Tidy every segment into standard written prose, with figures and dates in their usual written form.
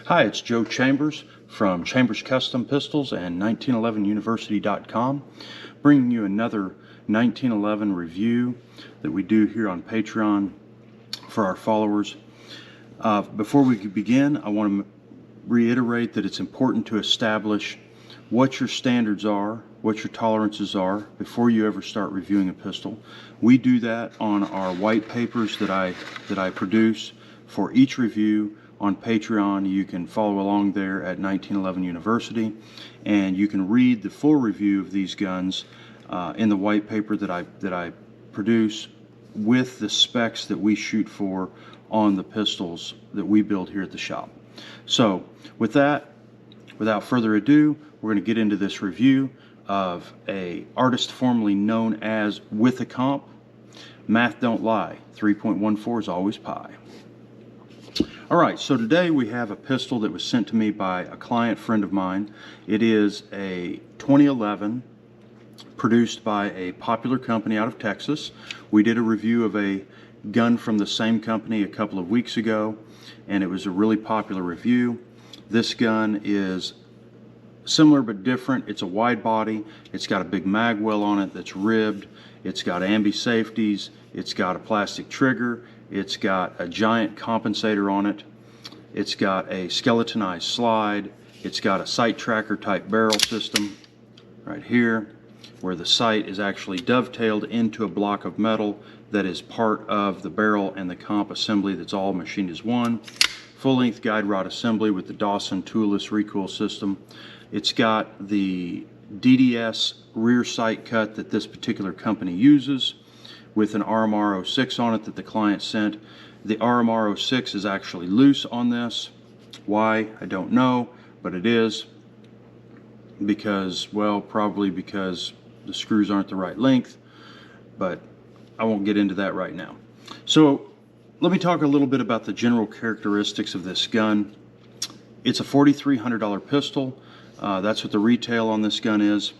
Hi, it's Joe Chambers from Chambers Custom Pistols and 1911university.com, bringing you another 1911 review that we do here on Patreon for our followers. Before we begin, I want to reiterate that it's important to establish what your standards are, what your tolerances are before you ever start reviewing a pistol. We do that on our white papers that I produce for each review on Patreon. You can follow along there at 1911 University, and you can read the full review of these guns in the white paper that I produce with the specs that we shoot for on the pistols that we build here at the shop. So with that, without further ado, we're going to get into this review of a artist formerly known as With a Comp. Math don't lie. 3.14 is always pi. All right, so today we have a pistol that was sent to me by a client friend of mine. It is a 2011, produced by a popular company out of Texas. We did a review of a gun from the same company a couple of weeks ago, and it was a really popular review. This gun is similar but different. It's a wide body. It's got a big mag well on it that's ribbed. It's got ambi safeties. It's got a plastic trigger. It's got a giant compensator on it. It's got a skeletonized slide. It's got a sight tracker type barrel system right here, where the sight is actually dovetailed into a block of metal that is part of the barrel and the comp assembly that's all machined as one. Full-length guide rod assembly with the Dawson toolless recoil system. It's got the DDS rear sight cut that this particular company uses, with an RMR 06 on it that the client sent. The RMR 06 is actually loose on this. Why? I don't know, but it is because, well, probably because the screws aren't the right length, but I won't get into that right now. So let me talk a little bit about the general characteristics of this gun. It's a $4,300 pistol. That's what the retail on this gun is.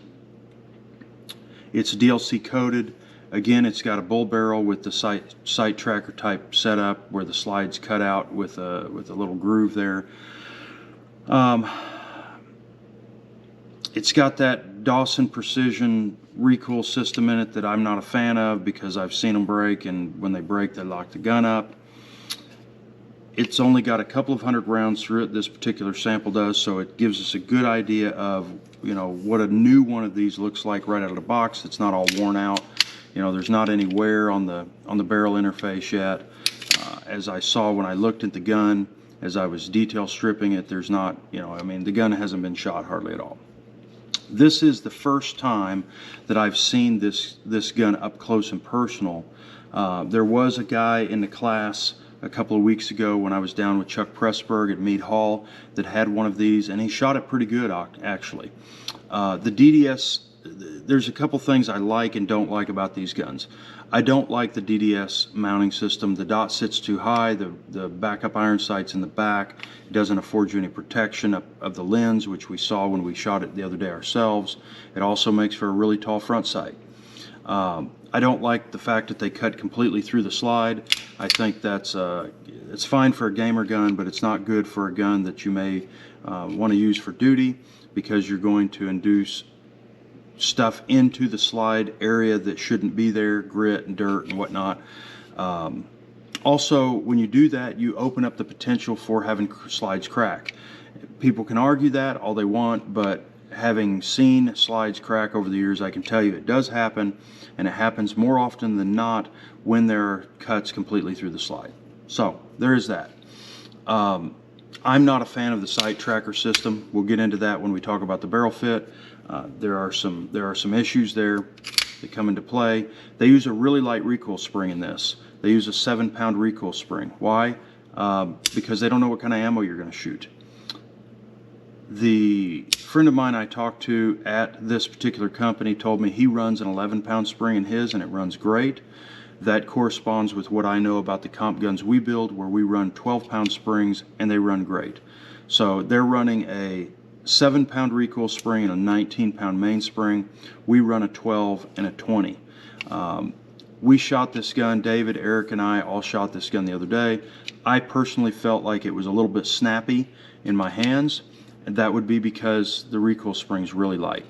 It's DLC coated. Again, it's got a bull barrel with the sight tracker type setup where the slide's cut out with a little groove there. It's got that Dawson Precision recoil system in it that I'm not a fan of because I've seen them break, and when they break they lock the gun up. It's only got a couple of hundred rounds through it, this particular sample does, so it gives us a good idea of, you know, what a new one of these looks like right out of the box. It's not all worn out. You know, there's not any wear on the barrel interface yet. As I saw when I looked at the gun, as I was detail stripping it, there's not, you know, I mean, the gun hasn't been shot hardly at all. This is the first time that I've seen this gun up close and personal. There was a guy in the class a couple of weeks ago when I was down with Chuck Pressburg at Meade Hall that had one of these, and he shot it pretty good, actually. The DDS, there's a couple things I like and don't like about these guns. I don't like the DDS mounting system. The dot sits too high, the backup iron sight's in the back. It doesn't afford you any protection of the lens, which we saw when we shot it the other day ourselves. It also makes for a really tall front sight. I don't like the fact that they cut completely through the slide. I think that's it's fine for a gamer gun, but it's not good for a gun that you may want to use for duty, because you're going to induce stuff into the slide area that shouldn't be there, grit and dirt and whatnot. Also, when you do that, you open up the potential for having slides crack. People can argue that all they want, but having seen slides crack over the years, I can tell you it does happen, and it happens more often than not when there are cuts completely through the slide. So there is that. I'm not a fan of the sight tracker system. We'll get into that when we talk about the barrel fit. There are some issues there that come into play. They use a really light recoil spring in this. They use a 7-pound recoil spring. Why? Because they don't know what kind of ammo you're going to shoot. The friend of mine I talked to at this particular company told me he runs an 11-pound spring in his, and it runs great. That corresponds with what I know about the comp guns we build, where we run 12-pound springs and they run great. So they're running a 7-pound recoil spring and a 19-pound mainspring. We run a 12 and a 20. We shot this gun, David, Eric, and I all shot this gun the other day. I personally felt like it was a little bit snappy in my hands, and that would be because the recoil spring's really light.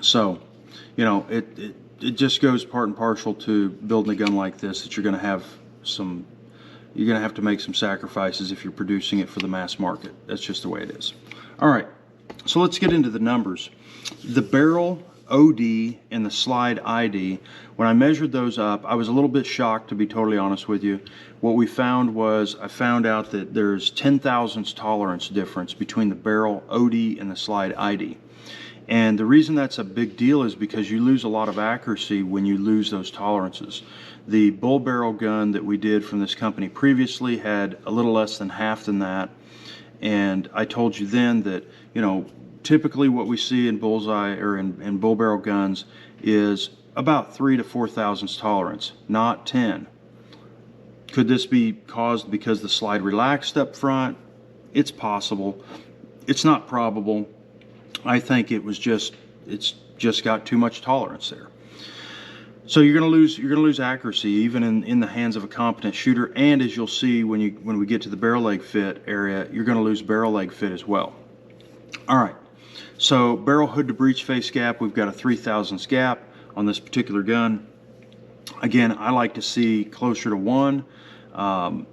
So, you know, it just goes part and parcel to building a gun like this, that you're going to have to make some sacrifices if you're producing it for the mass market. That's just the way it is. All right, so let's get into the numbers. The barrel OD and the slide ID, when I measured those up, I was a little bit shocked, to be totally honest with you. What we found was, I found out that there's 10 thousandths tolerance difference between the barrel OD and the slide ID. And the reason that's a big deal is because you lose a lot of accuracy when you lose those tolerances. The bull barrel gun that we did from this company previously had a little less than half than that. And I told you then that, you know, typically what we see in bullseye or in bull barrel guns is about 3 to 4 thousandths tolerance, not 10. Could this be caused because the slide relaxed up front? It's possible. It's not probable. I think it's just got too much tolerance there. So you're going to lose accuracy even in the hands of a competent shooter, and as you'll see when we get to the barrel leg fit area, you're going to lose barrel leg fit as well. All right. So barrel hood to breech face gap, we've got a 3 thousandths gap on this particular gun. Again, I like to see closer to 1.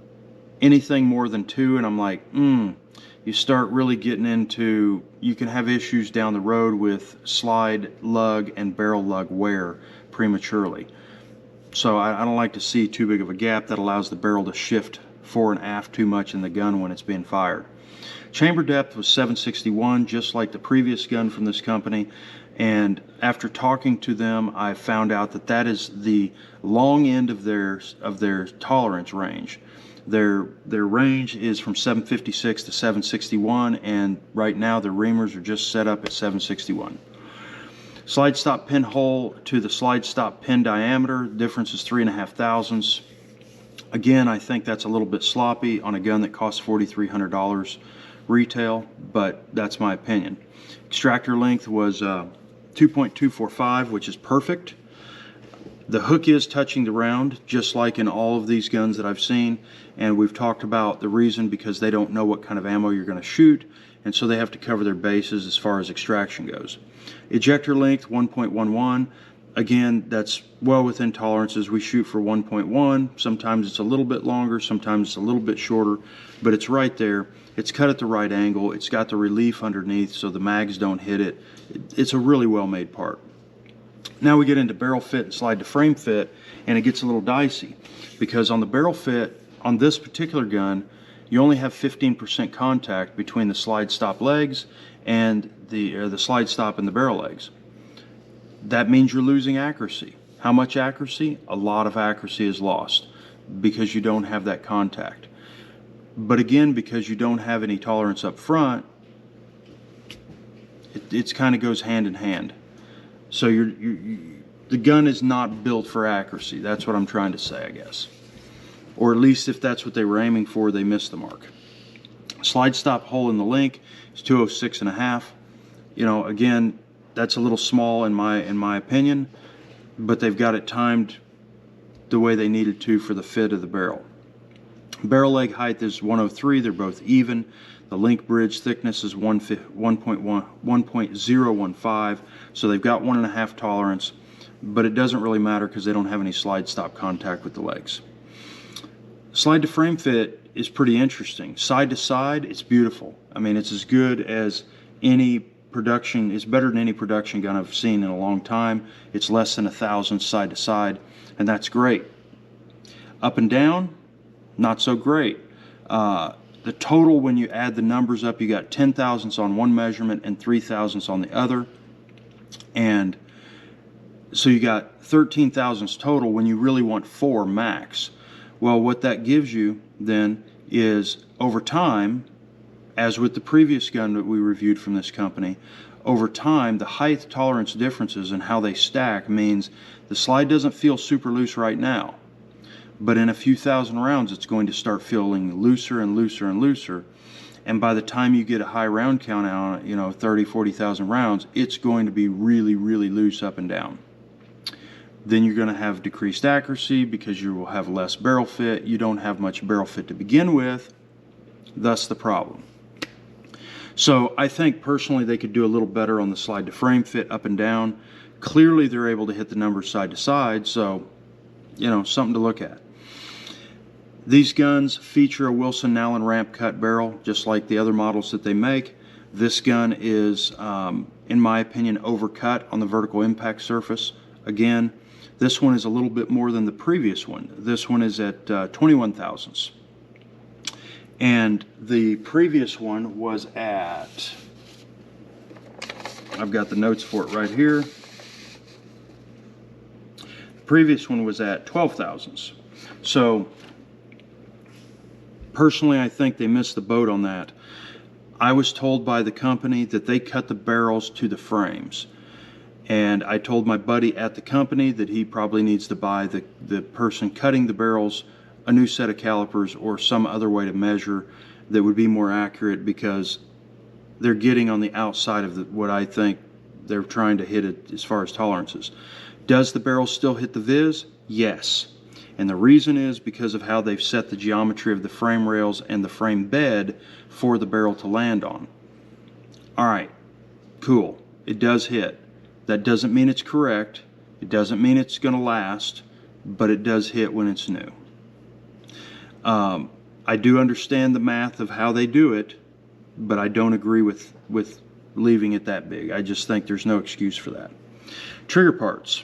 Anything more than 2, and I'm like, you start really getting into, you can have issues down the road with slide lug and barrel lug wear prematurely. So I don't like to see too big of a gap that allows the barrel to shift fore and aft too much in the gun when it's being fired. Chamber depth was 761, just like the previous gun from this company. And after talking to them, I found out that that is the long end of their tolerance range. Their range is from 756 to 761, and right now the reamers are just set up at 761. Slide stop pin hole to the slide stop pin diameter, difference is 3.5 thousandths. Again, I think that's a little bit sloppy on a gun that costs $4,300 retail, but that's my opinion. Extractor length was 2.245, which is perfect. The hook is touching the round, just like in all of these guns that I've seen, and we've talked about the reason, because they don't know what kind of ammo you're going to shoot, and so they have to cover their bases as far as extraction goes. Ejector length 1.11. Again, that's well within tolerances. We shoot for 1.1. Sometimes it's a little bit longer, sometimes it's a little bit shorter, but it's right there. It's cut at the right angle. It's got the relief underneath so the mags don't hit it. It's a really well made part. Now we get into barrel fit and slide to frame fit, and it gets a little dicey, because on the barrel fit on this particular gun, you only have 15% contact between the slide stop legs and the slide stop and the barrel legs. That means you're losing accuracy. How much accuracy? A lot of accuracy is lost because you don't have that contact. But again, because you don't have any tolerance up front, it kind of goes hand in hand. So the gun is not built for accuracy. That's what I'm trying to say, I guess. Or at least if that's what they were aiming for, they missed the mark. Slide stop hole in the link is 206.5. You know, again, that's a little small in my opinion, but they've got it timed the way they needed to for the fit of the barrel. Barrel leg height is 103. They're both even. The link bridge thickness is 1.015, so they've got 1.5 tolerance, but it doesn't really matter because they don't have any slide stop contact with the legs. Slide to frame fit is pretty interesting. Side to side, it's beautiful. I mean, it's as good as any production, it's better than any production gun I've seen in a long time. It's less than 1,000 side to side, and that's great. Up and down, not so great. The total, when you add the numbers up, you got 10 thousandths on one measurement and 3 thousandths on the other. And so you got 13 thousandths total when you really want 4 max. Well, what that gives you then is, over time, as with the previous gun that we reviewed from this company, over time, the height tolerance differences and how they stack means the slide doesn't feel super loose right now. But in a few thousand rounds, it's going to start feeling looser and looser and looser. And by the time you get a high round count on it, you know, 30, 40,000 rounds, it's going to be really, really loose up and down. then you're going to have decreased accuracy because you will have less barrel fit. You don't have much barrel fit to begin with, thus the problem. So I think personally they could do a little better on the slide to frame fit up and down. Clearly they're able to hit the numbers side to side, so something to look at. These guns feature a Wilson Nallen ramp cut barrel, just like the other models that they make. This gun is, in my opinion, overcut on the vertical impact surface. Again, this one is a little bit more than the previous one. This one is at 21 thousandths. And the previous one was at, I've got the notes for it right here. The previous one was at 12 thousandths. So personally, I think they missed the boat on that. I was told by the company that they cut the barrels to the frames. And I told my buddy at the company that he probably needs to buy the person cutting the barrels a new set of calipers or some other way to measure that would be more accurate, because they're getting on the outside of what I think they're trying to hit it as far as tolerances. Does the barrel still hit the vis? Yes. And the reason is because of how they've set the geometry of the frame rails and the frame bed for the barrel to land on. All right, cool. It does hit. That doesn't mean it's correct. It doesn't mean it's going to last, but it does hit when it's new. I do understand the math of how they do it, but I don't agree with leaving it that big. I just think there's no excuse for that. Trigger parts.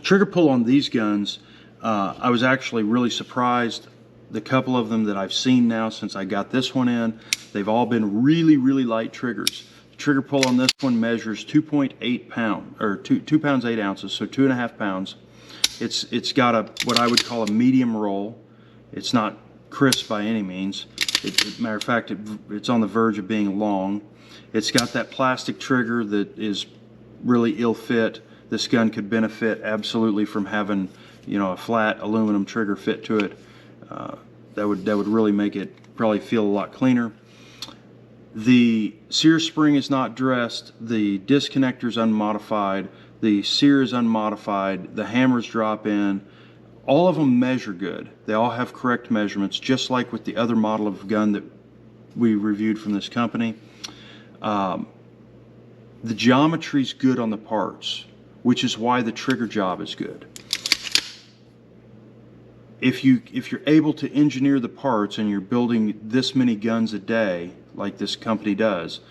Trigger pull on these guns, I was actually really surprised. The couple of them that I've seen now since I got this one in, they've all been really, really light triggers. The trigger pull on this one measures 2.8 pounds, or 2 pounds 8 ounces, so 2.5 pounds. It's got what I would call a medium roll. It's not crisp by any means. Matter of fact, it's on the verge of being long. It's got that plastic trigger that is really ill fit. This gun could benefit absolutely from having, a flat aluminum trigger fit to it. That would really make it probably feel a lot cleaner. The sear spring is not dressed. The disconnector is unmodified. The sear is unmodified. The hammers drop in. All of them measure good. They all have correct measurements, just like with the other model of gun that we reviewed from this company. The geometry's good on the parts, which is why the trigger job is good. If you're able to engineer the parts and you're building this many guns a day, like this company does,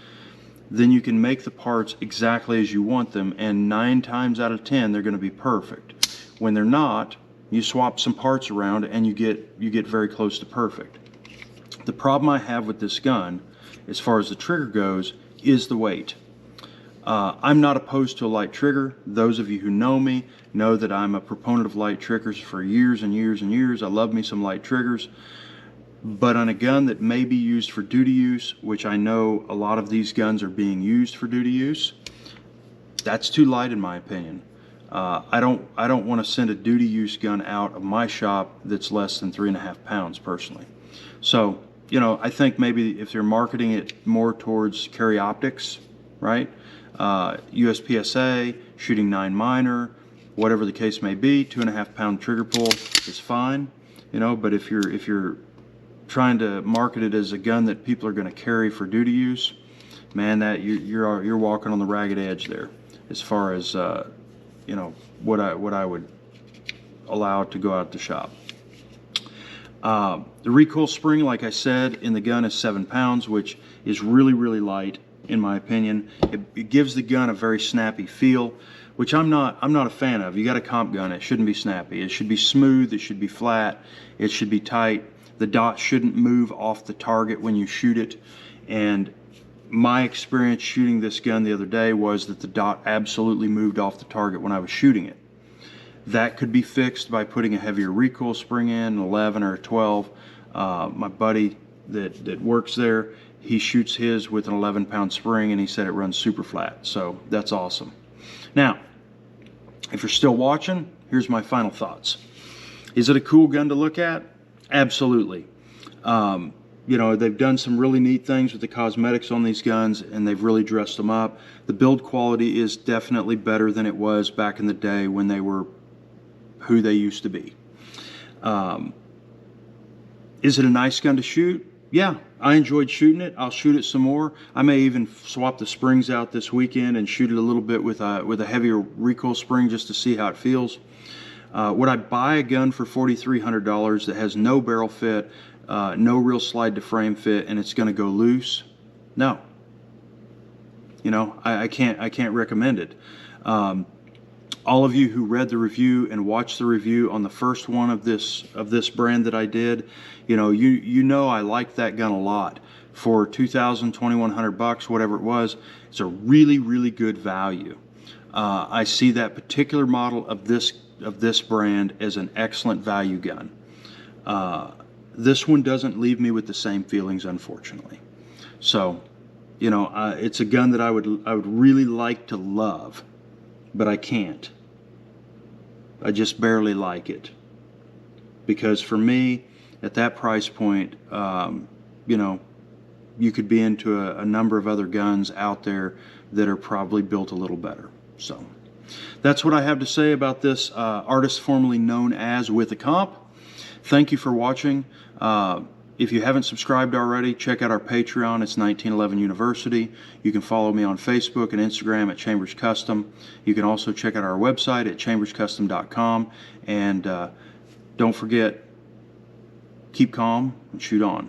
then you can make the parts exactly as you want them, and 9 times out of 10 they're going to be perfect. When they're not, you swap some parts around and you get very close to perfect. The problem I have with this gun, as far as the trigger goes, is the weight. I'm not opposed to a light trigger. Those of you who know me know that I'm a proponent of light triggers for years and years and years. I love me some light triggers. But on a gun that may be used for duty use, which I know a lot of these guns are being used for duty use, that's too light in my opinion. I don't want to send a duty use gun out of my shop that's less than 3.5 pounds personally. So, I think maybe if they're marketing it more towards carry optics, right? USPSA, shooting 9 minor, whatever the case may be, 2.5 pound trigger pull is fine, but if you're trying to market it as a gun that people are going to carry for duty use, man, that you're walking on the ragged edge there as far as what I would allow to go out the shop. The recoil spring, like I said, in the gun is 7 pounds, which is really, really light in my opinion. It gives the gun a very snappy feel, which I'm not a fan of. You got a comp gun, it shouldn't be snappy. It should be smooth, it should be flat, it should be tight. The dot shouldn't move off the target when you shoot it. And my experience shooting this gun the other day was that the dot absolutely moved off the target when I was shooting it. That could be fixed by putting a heavier recoil spring in, an 11 or a 12. My buddy that works there, he shoots his with an 11 pound spring and he said it runs super flat. So that's awesome. Now, if you're still watching, here's my final thoughts. Is it a cool gun to look at? Absolutely. They've done some really neat things with the cosmetics on these guns and they've really dressed them up. The build quality is definitely better than it was back in the day when they were who they used to be. Is it a nice gun to shoot? Yeah, I enjoyed shooting it. I'll shoot it some more. I may even swap the springs out this weekend and shoot it a little bit with a heavier recoil spring just to see how it feels. Would I buy a gun for $4,300 that has no barrel fit, no real slide to frame fit, and it's going to go loose? No. You know, I can't recommend it. All of you who read the review and watched the review on the first one of this brand that I did, you know I liked that gun a lot. For $2,000, $2,100, whatever it was, it's a really good value. I see that particular model of this brand as an excellent value gun. This one doesn't leave me with the same feelings, unfortunately. So, you know, it's a gun that I would really like to love, but I can't. I just barely like it. Because for me, at that price point, you know, you could be into a number of other guns out there that are probably built a little better. So that's what I have to say about this artist formerly known as With a Comp. Thank you for watching. If you haven't subscribed already, check out our Patreon. It's 1911 University. You can follow me on Facebook and Instagram at Chambers Custom. You can also check out our website at chamberscustom.com. And don't forget, keep calm and shoot on.